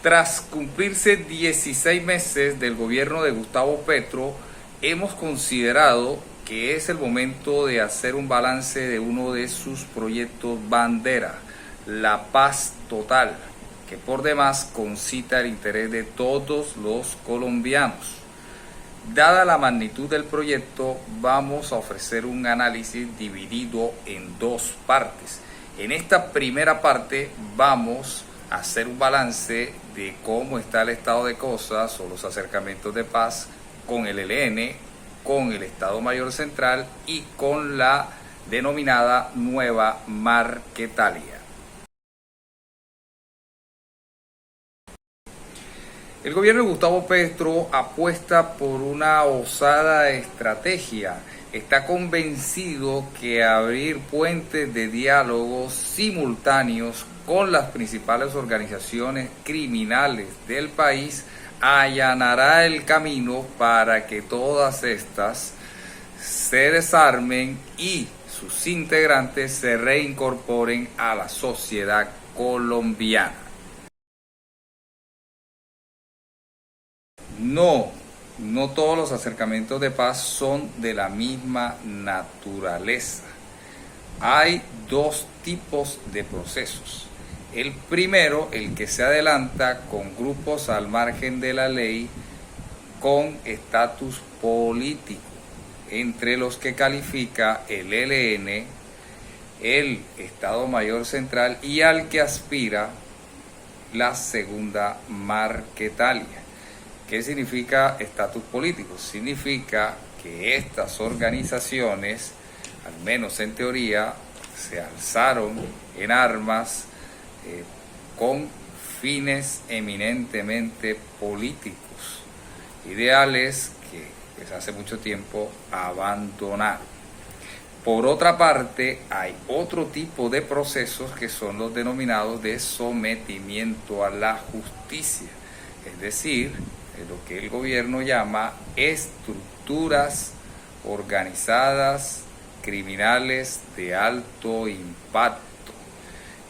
Tras cumplirse 16 meses del gobierno de Gustavo Petro, hemos considerado que es el momento de hacer un balance de uno de sus proyectos bandera, la paz total, que por demás concita el interés de todos los colombianos. Dada la magnitud del proyecto, vamos a ofrecer un análisis dividido en dos partes. En esta primera parte vamos a hacer un balance de cómo está el estado de cosas o los acercamientos de paz con el ELN, con el Estado Mayor Central y con la denominada Nueva Marquetalia. El gobierno de Gustavo Petro apuesta por una osada estrategia. Está convencido que abrir puentes de diálogo simultáneos con las principales organizaciones criminales del país allanará el camino para que todas estas se desarmen y sus integrantes se reincorporen a la sociedad colombiana. No todos los acercamientos de paz son de la misma naturaleza. Hay dos tipos de procesos. El primero, el que se adelanta con grupos al margen de la ley con estatus político, entre los que califica el ELN, el Estado Mayor Central y al que aspira la Segunda Marquetalia. ¿Qué significa estatus político? Significa que estas organizaciones, al menos en teoría, se alzaron en armas con fines eminentemente políticos, ideales que desde hace mucho tiempo abandonaron. Por otra parte, hay otro tipo de procesos que son los denominados de sometimiento a la justicia, es decir, lo que el gobierno llama estructuras organizadas criminales de alto impacto.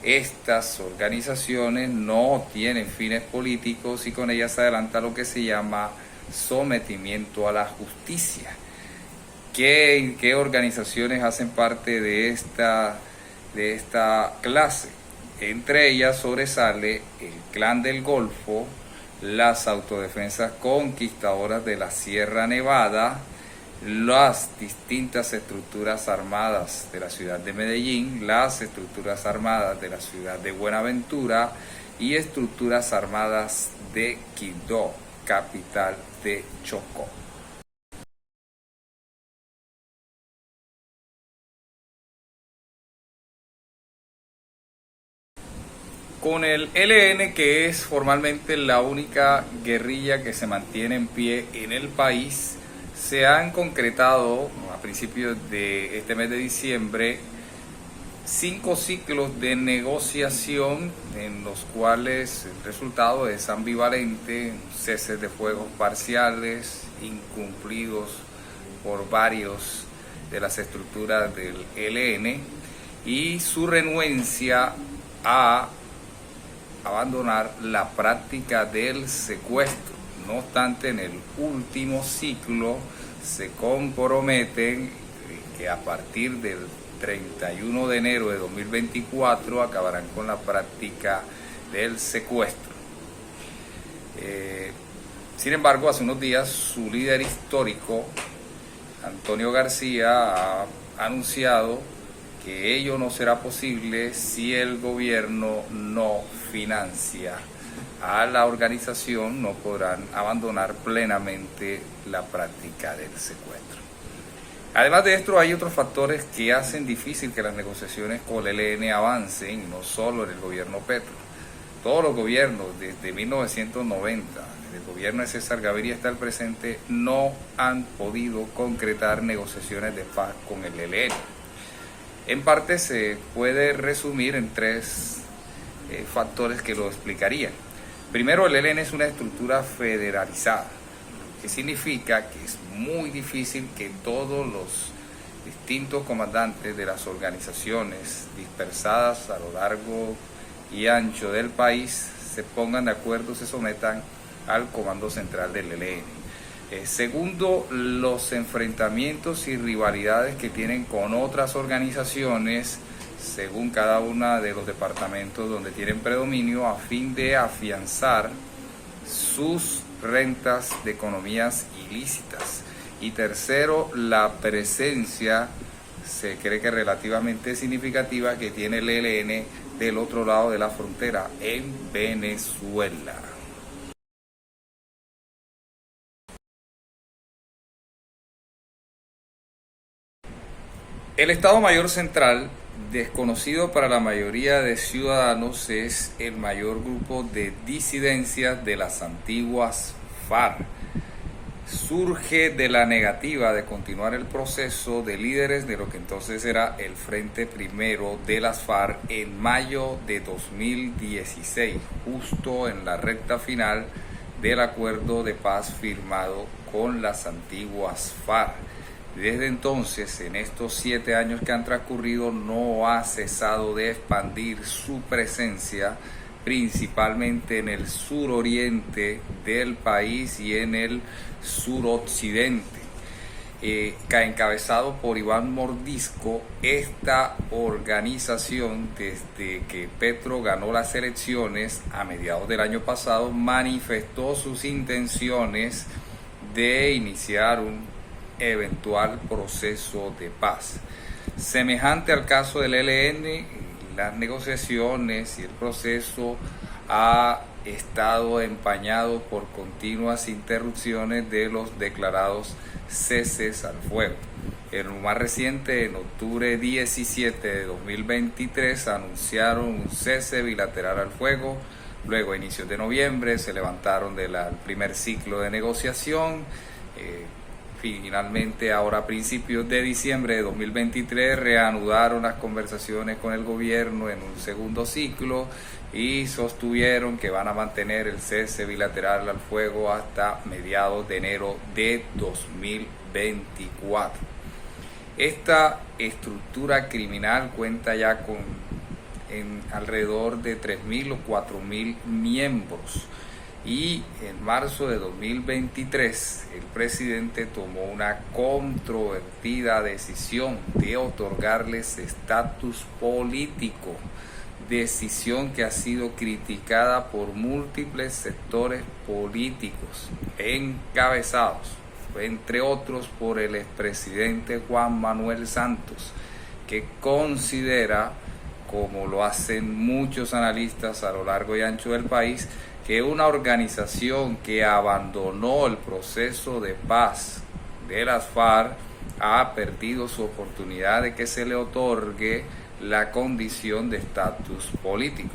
Estas organizaciones no tienen fines políticos y con ellas se adelanta lo que se llama sometimiento a la justicia. ¿Qué organizaciones hacen parte de esta clase? Entre ellas sobresale el Clan del Golfo, las autodefensas conquistadoras de la Sierra Nevada, las distintas estructuras armadas de la ciudad de Medellín, las estructuras armadas de la ciudad de Buenaventura y estructuras armadas de Quibdó, capital de Chocó. Con el ELN, que es formalmente la única guerrilla que se mantiene en pie en el país, se han concretado a principios de este mes de diciembre 5 ciclos de negociación en los cuales el resultado es ambivalente, ceses de fuegos parciales, incumplidos por varios de las estructuras del ELN y su renuencia a abandonar la práctica del secuestro. No obstante, en el último ciclo se comprometen que a partir del 31 de enero de 2024 acabarán con la práctica del secuestro. Sin embargo, hace unos días su líder histórico, Antonio García, ha anunciado que ello no será posible si el gobierno no financia a la organización, no podrán abandonar plenamente la práctica del secuestro. Además de esto, hay otros factores que hacen difícil que las negociaciones con el ELN avancen, no solo en el gobierno Petro. Todos los gobiernos desde 1990, desde el gobierno de César Gaviria hasta el presente, no han podido concretar negociaciones de paz con el ELN. En parte se puede resumir en tres factores que lo explicarían. Primero, el ELN es una estructura federalizada, que significa que es muy difícil que todos los distintos comandantes de las organizaciones dispersadas a lo largo y ancho del país se pongan de acuerdo, se sometan al Comando Central del ELN. Segundo, los enfrentamientos y rivalidades que tienen con otras organizaciones, según cada uno de los departamentos donde tienen predominio, a fin de afianzar sus rentas de economías ilícitas. Y tercero, la presencia, se cree que relativamente significativa, que tiene el ELN del otro lado de la frontera, en Venezuela. El Estado Mayor Central, desconocido para la mayoría de ciudadanos, es el mayor grupo de disidencias de las antiguas FARC. Surge de la negativa de continuar el proceso de líderes de lo que entonces era el Frente Primero de las FARC en mayo de 2016, justo en la recta final del acuerdo de paz firmado con las antiguas FARC. Desde entonces, en estos 7 años que han transcurrido, no ha cesado de expandir su presencia, principalmente en el suroriente del país y en el suroccidente. Encabezado por Iván Mordisco, esta organización, desde que Petro ganó las elecciones a mediados del año pasado, manifestó sus intenciones de iniciar un eventual proceso de paz. Semejante al caso del ELN, las negociaciones y el proceso ha estado empañado por continuas interrupciones de los declarados ceses al fuego. En lo más reciente, en octubre 17 de 2023, anunciaron un cese bilateral al fuego. Luego, a inicios de noviembre, se levantaron del primer ciclo de negociación. Finalmente, ahora a principios de diciembre de 2023, reanudaron las conversaciones con el gobierno en un segundo ciclo y sostuvieron que van a mantener el cese bilateral al fuego hasta mediados de enero de 2024. Esta estructura criminal cuenta ya con alrededor de 3.000 o 4.000 miembros. Y en marzo de 2023, el presidente tomó una controvertida decisión de otorgarles estatus político, decisión que ha sido criticada por múltiples sectores políticos, encabezados, entre otros, por el expresidente Juan Manuel Santos, que considera, como lo hacen muchos analistas a lo largo y ancho del país, que una organización que abandonó el proceso de paz de las FARC ha perdido su oportunidad de que se le otorgue la condición de estatus político.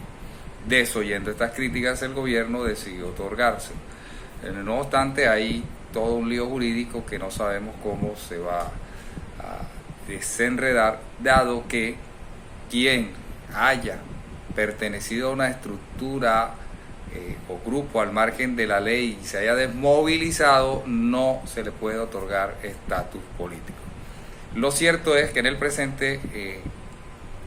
Desoyendo estas críticas, el gobierno decidió otorgarse. No obstante, hay todo un lío jurídico que no sabemos cómo se va a desenredar, dado que quien haya pertenecido a una estructura o grupo al margen de la ley y se haya desmovilizado, no se le puede otorgar estatus político. Lo cierto es que en el presente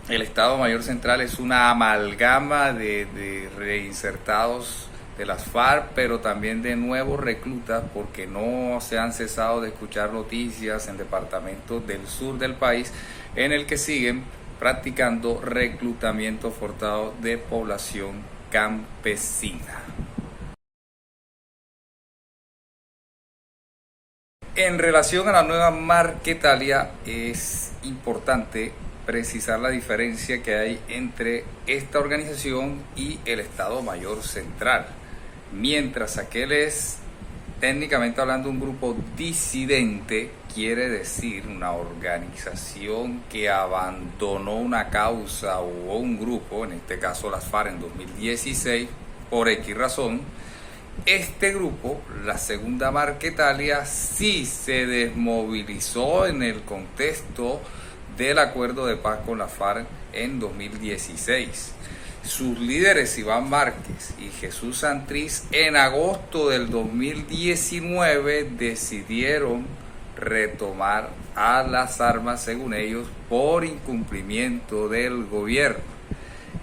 el Estado Mayor Central es una amalgama de reinsertados de las FARC, pero también de nuevos reclutas, porque no se han cesado de escuchar noticias en departamentos del sur del país en el que siguen practicando reclutamiento forzado de población campesina. En relación a la nueva Marquetalia, es importante precisar la diferencia que hay entre esta organización y el Estado Mayor Central. Mientras aquel es, técnicamente hablando, un grupo disidente, quiere decir una organización que abandonó una causa o un grupo, en este caso las FARC en 2016, por X razón. Este grupo, la segunda Marquetalia, sí se desmovilizó en el contexto del acuerdo de paz con la FARC en 2016. Sus líderes Iván Márquez y Jesús Santrich en agosto del 2019 decidieron retomar a las armas, según ellos, por incumplimiento del gobierno.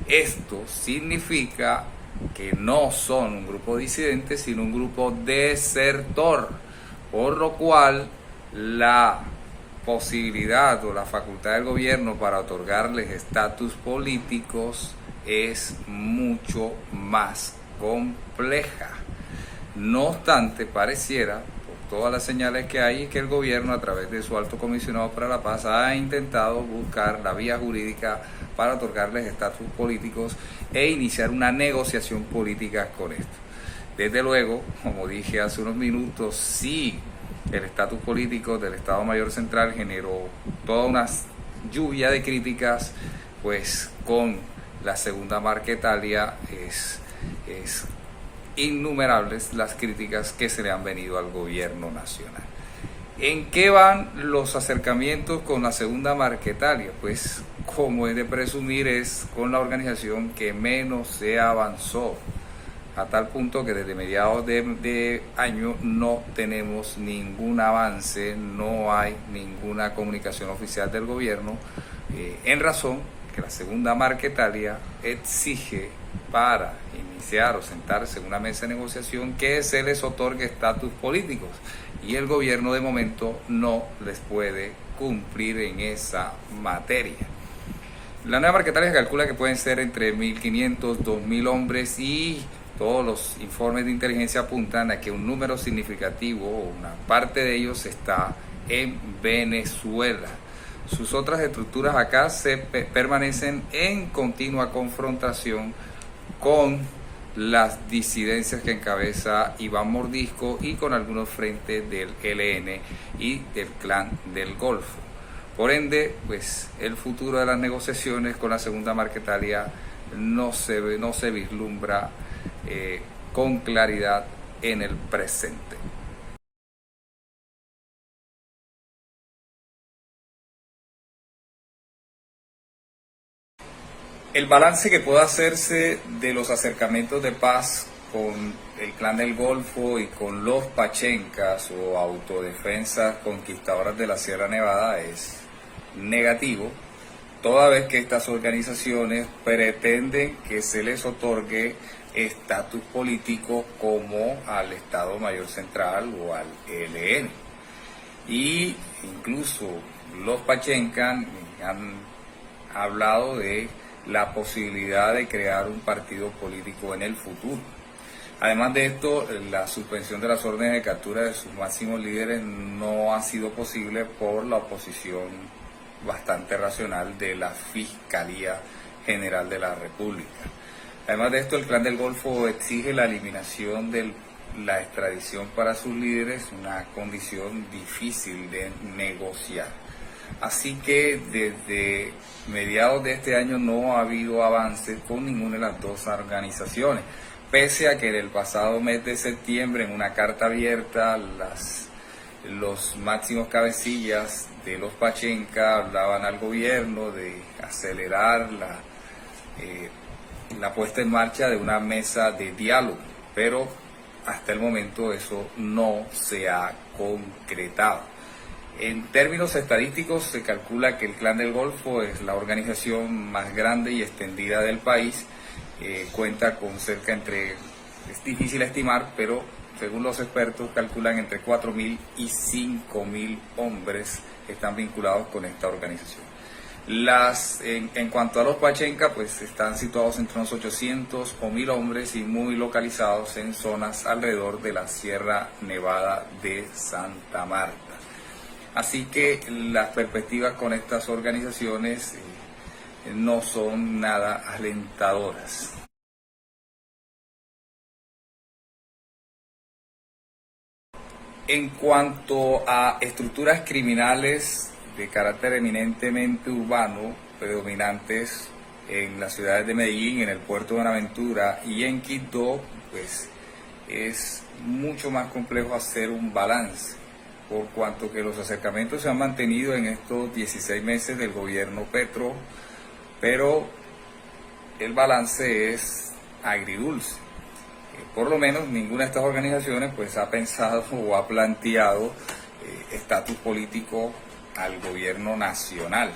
Esto significa que no son un grupo disidente, sino un grupo desertor, por lo cual la posibilidad o la facultad del gobierno para otorgarles estatus políticos es mucho más compleja. No obstante, pareciera, por todas las señales que hay, que el gobierno, a través de su alto comisionado para la paz, ha intentado buscar la vía jurídica para otorgarles estatus políticos e iniciar una negociación política con esto. Desde luego, como dije hace unos minutos, sí, el estatus político del Estado Mayor Central generó toda una lluvia de críticas, pues con la segunda Marquetalia es innumerables las críticas que se le han venido al gobierno nacional. ¿En qué van los acercamientos con la segunda Marquetalia? Pues, como es de presumir, es con la organización que menos se avanzó, a tal punto que desde mediados de año no tenemos ningún avance, no hay ninguna comunicación oficial del gobierno, en razón que la segunda Marquetalia exige, para iniciar o sentarse en una mesa de negociación, que se les otorgue estatus políticos, y el gobierno de momento no les puede cumplir en esa materia. La nueva Marquetalia calcula que pueden ser entre 1.500, 2.000 hombres, y todos los informes de inteligencia apuntan a que un número significativo, una parte de ellos, está en Venezuela. Sus otras estructuras acá permanecen en continua confrontación con las disidencias que encabeza Iván Mordisco y con algunos frentes del ELN y del Clan del Golfo. Por ende, pues el futuro de las negociaciones con la segunda Marquetalia no se vislumbra con claridad en el presente. El balance que pueda hacerse de los acercamientos de paz con el Clan del Golfo y con los Pachencas o autodefensas conquistadoras de la Sierra Nevada es negativo, toda vez que estas organizaciones pretenden que se les otorgue estatus político como al Estado Mayor Central o al ELN. Y incluso los Pachencas han hablado de la posibilidad de crear un partido político en el futuro. Además de esto, la suspensión de las órdenes de captura de sus máximos líderes no ha sido posible por la oposición bastante racional de la Fiscalía General de la República. Además de esto, el Clan del Golfo exige la eliminación de la extradición para sus líderes, una condición difícil de negociar. Así que desde mediados de este año no ha habido avances con ninguna de las dos organizaciones, pese a que en el pasado mes de septiembre, en una carta abierta, los máximos cabecillas de los Pachenca hablaban al gobierno de acelerar la puesta en marcha de una mesa de diálogo, pero hasta el momento eso no se ha concretado. En términos estadísticos, se calcula que el Clan del Golfo es la organización más grande y extendida del país. Cuenta con es difícil estimar, pero según los expertos calculan entre 4.000 y 5.000 hombres que están vinculados con esta organización. En cuanto a los Pachenca, pues están situados entre unos 800 o 1.000 hombres y muy localizados en zonas alrededor de la Sierra Nevada de Santa Marta. Así que las perspectivas con estas organizaciones no son nada alentadoras. En cuanto a estructuras criminales de carácter eminentemente urbano, predominantes en las ciudades de Medellín, en el puerto de Buenaventura y en Quito, pues es mucho más complejo hacer un balance, por cuanto que los acercamientos se han mantenido en estos 16 meses del gobierno Petro, pero el balance es agridulce. Por lo menos ninguna de estas organizaciones pues ha pensado o ha planteado estatus político al gobierno nacional.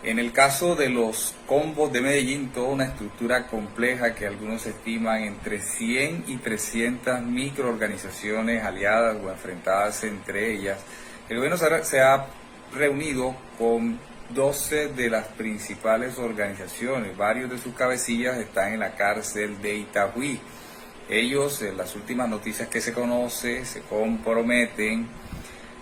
En el caso de los combos de Medellín, toda una estructura compleja que algunos estiman entre 100 y 300 microorganizaciones aliadas o enfrentadas entre ellas, el gobierno se ha reunido con 12 de las principales organizaciones. Varios de sus cabecillas están en la cárcel de Itagüí. Ellos, en las últimas noticias que se conoce, se comprometen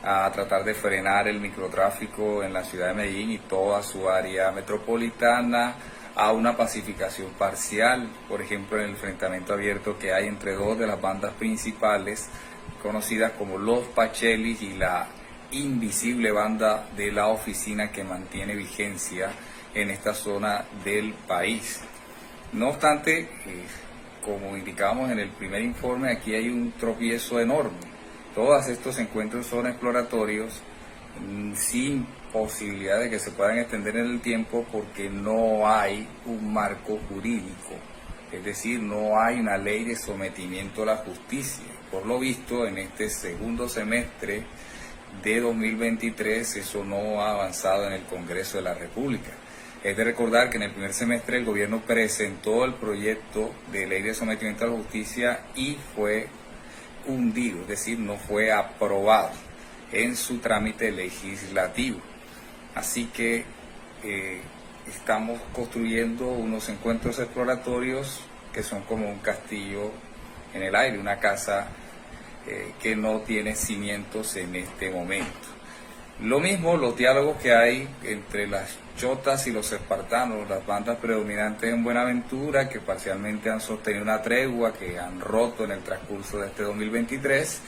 a tratar de frenar el microtráfico en la ciudad de Medellín y toda su área metropolitana, a una pacificación parcial, por ejemplo, en el enfrentamiento abierto que hay entre dos de las bandas principales, conocidas como los Pachelis y la invisible banda de la oficina, que mantiene vigencia en esta zona del país. No obstante, como indicábamos en el primer informe, aquí hay un tropiezo enorme. Todos estos encuentros son exploratorios, sin posibilidad de que se puedan extender en el tiempo, porque no hay un marco jurídico, es decir, no hay una ley de sometimiento a la justicia. Por lo visto, en este segundo semestre de 2023 eso no ha avanzado en el Congreso de la República. Es de recordar que en el primer semestre el gobierno presentó el proyecto de ley de sometimiento a la justicia y fue hundido, es decir, no fue aprobado en su trámite legislativo. Así que estamos construyendo unos encuentros exploratorios que son como un castillo en el aire, una casa que no tiene cimientos en este momento. Lo mismo los diálogos que hay entre las chotas y los espartanos, las bandas predominantes en Buenaventura, que parcialmente han sostenido una tregua que han roto en el transcurso de este 2023,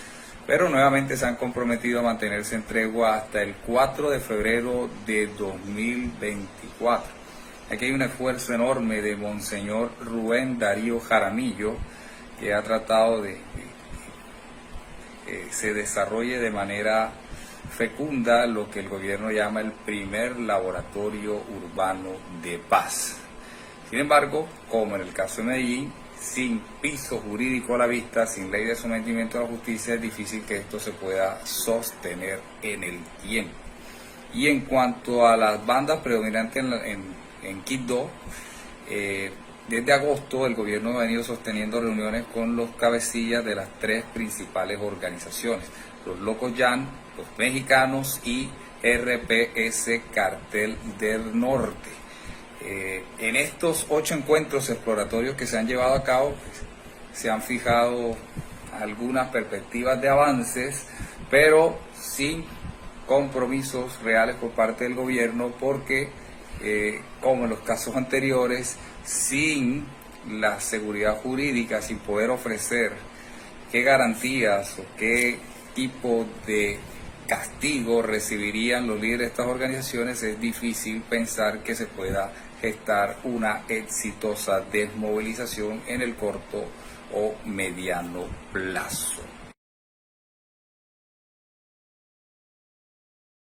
pero nuevamente se han comprometido a mantenerse en tregua hasta el 4 de febrero de 2024. Aquí hay un esfuerzo enorme de Monseñor Rubén Darío Jaramillo, que ha tratado de que se desarrolle de manera fecunda lo que el gobierno llama el primer laboratorio urbano de paz. Sin embargo, como en el caso de Medellín, sin piso jurídico a la vista, sin ley de sometimiento a la justicia, es difícil que esto se pueda sostener en el tiempo. Y en cuanto a las bandas predominantes en Quibdó, desde agosto el gobierno ha venido sosteniendo reuniones con los cabecillas de las tres principales organizaciones: los Locos Yan, los mexicanos y RPS Cartel del Norte. En estos 8 encuentros exploratorios que se han llevado a cabo, pues, se han fijado algunas perspectivas de avances, pero sin compromisos reales por parte del gobierno, porque como en los casos anteriores, sin la seguridad jurídica, sin poder ofrecer qué garantías o qué tipo de castigo recibirían los líderes de estas organizaciones, es difícil pensar que se pueda gestar una exitosa desmovilización en el corto o mediano plazo.